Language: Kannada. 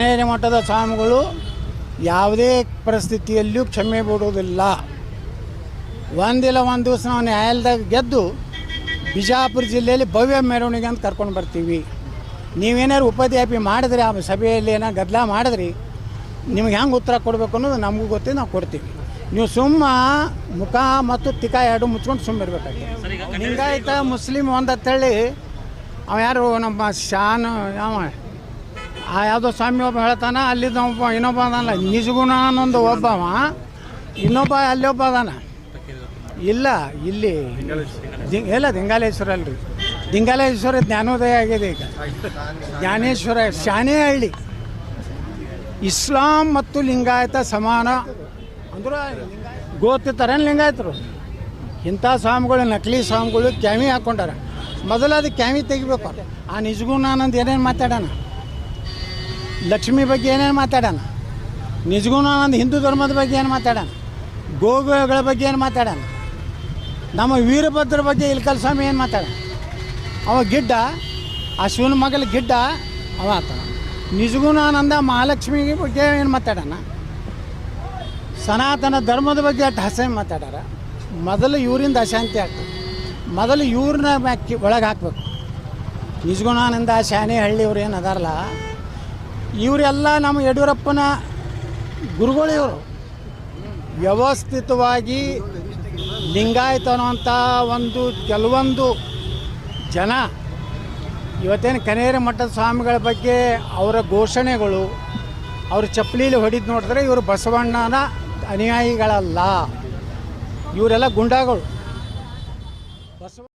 ಕನೇರಿ ಮಠದ ಸ್ವಾಮಿಗಳು ಯಾವುದೇ ಪರಿಸ್ಥಿತಿಯಲ್ಲಿಯೂ ಕ್ಷಮೆ ಬಿಡುವುದಿಲ್ಲ. ಒಂದಿಲ್ಲ ಒಂದು ದಿವಸ ನಾವು ನ್ಯಾಯಾಲಯದಾಗ ಗೆದ್ದು ಬಿಜಾಪುರ ಜಿಲ್ಲೆಯಲ್ಲಿ ಭವ್ಯ ಮೆರವಣಿಗೆ ಅಂತ ಕರ್ಕೊಂಡು ಬರ್ತೀವಿ. ನೀವೇನಾದ್ರು ಉಪದ್ಯಾಪಿ ಮಾಡಿದ್ರಿ, ಆ ಸಭೆಯಲ್ಲಿ ಏನೋ ಗದ್ದಲ ಮಾಡಿದ್ರಿ, ನಿಮ್ಗೆ ಹೆಂಗೆ ಉತ್ತರ ಕೊಡಬೇಕು ಅನ್ನೋದು ನಮಗೂ ಗೊತ್ತಿದೆ, ನಾವು ಕೊಡ್ತೀವಿ. ನೀವು ಸುಮ್ಮ ಮುಖ ಮತ್ತು ತಿಕ್ಕ ಎರಡು ಮುಚ್ಕೊಂಡು ಸುಮ್ಮಿರ್ಬೇಕಾಗ್ತದೆ. ಲಿಂಗಾಯತ ಮುಸ್ಲಿಮ್ ಒಂದತ್ತೇಳಿ ಅವ ಯಾರು ನಮ್ಮ ಶಾನ್ ಯಾವ ಯಾವುದೋ ಸ್ವಾಮಿ ಒಬ್ಬ ಹೇಳ್ತಾನ, ಅಲ್ಲಿದ್ದ ಒಬ್ಬ ಇನ್ನೊಬ್ಬ ಅದಾನ ನಿಜಗುಣ ಅನ್ನೊಂದು ಒಬ್ಬವ, ಇನ್ನೊಬ್ಬ ಅಲ್ಲಿ ಒಬ್ಬ ಅದಾನ. ಇಲ್ಲ ಇಲ್ಲಿ ಎಲ್ಲ ದಿಂಗಾಲೇಶ್ವರ ಅಲ್ರಿ, ದಿಂಗಾಲೇಶ್ವರ ಜ್ಞಾನೋದಯ ಆಗಿದೆ ಈಗ. ಜ್ಞಾನೇಶ್ವರ ಶಾನೇ ಹಳ್ಳಿ. ಇಸ್ಲಾಂ ಮತ್ತು ಲಿಂಗಾಯತ ಸಮಾನ ಅಂದ್ರೆ ಗೊತ್ತಿರ್ತಾರೇನು ಲಿಂಗಾಯತರು? ಇಂಥ ಸ್ವಾಮಿಗಳು ನಕಲಿ ಸ್ವಾಮಿಗಳು ಕ್ಯಾಮಿ ಹಾಕ್ಕೊಂಡಾರ. ಮೊದಲು ಅದು ಕ್ಯಾಮಿ ತೆಗಿಬೇಕು. ಆ ನಿಜಗುಣಾನಂದ್ ಏನೇನು ಮಾತಾಡೋಣ, ಲಕ್ಷ್ಮಿ ಬಗ್ಗೆ ಏನೇನು ಮಾತಾಡೋಣ, ನಿಜಗುಣಾನಂದ್ ಹಿಂದೂ ಧರ್ಮದ ಬಗ್ಗೆ ಏನು ಮಾತಾಡೋಣ, ಗೋಗಳ ಬಗ್ಗೆ ಏನು ಮಾತಾಡೋಣ, ನಮ್ಮ ವೀರಭದ್ರ ಬಗ್ಗೆ ಇಲ್ಕಲ್ ಸ್ವಾಮಿ ಏನು ಮಾತಾಡೋಣ. ಅವ ಗಿಡ್ಡ, ಆ ಶಿವನ ಮಗಲ ಗಿಡ್ಡ ಅವ ಆತ. ನಿಜಗುಣಾನಂದ ಮಹಾಲಕ್ಷ್ಮಿ ಬಗ್ಗೆ ಏನು ಮಾತಾಡೋಣ, ಸನಾತನ ಧರ್ಮದ ಬಗ್ಗೆ ಅಷ್ಟು ಹಸೆ ಮಾತಾಡಾರ. ಮೊದಲು ಇವರಿಂದ ಅಶಾಂತಿ ಆಗ್ತದೆ. ಮೊದಲು ಇವ್ರನ್ನ ಒಳಗೆ ಹಾಕ್ಬೇಕು. ನಿಜಗುಣಾನಂದ ಶಾನೆ ಹಳ್ಳಿ ಇವ್ರು ಏನು ಅದಾರಲ್ಲ, ಇವರೆಲ್ಲ ನಮ್ಮ ಯಡಿಯೂರಪ್ಪನ ಗುರುಗಳು. ಇವರು ವ್ಯವಸ್ಥಿತವಾಗಿ ಲಿಂಗಾಯತ ಅನ್ನುವಂಥ ಕೆಲವೊಂದು ಜನ ಇವತ್ತೇನು ಕನೇರಿ ಮಠದ ಸ್ವಾಮಿಗಳ ಬಗ್ಗೆ ಅವರ ಘೋಷಣೆಗಳು, ಅವ್ರ ಚಪ್ಪಲೀಲಿ ಹೊಡಿದು ನೋಡಿದ್ರೆ ಇವರು ಬಸವಣ್ಣನ ಅನುಯಾಯಿಗಳಲ್ಲ, ಇವರೆಲ್ಲ ಗುಂಡಾಗಳು.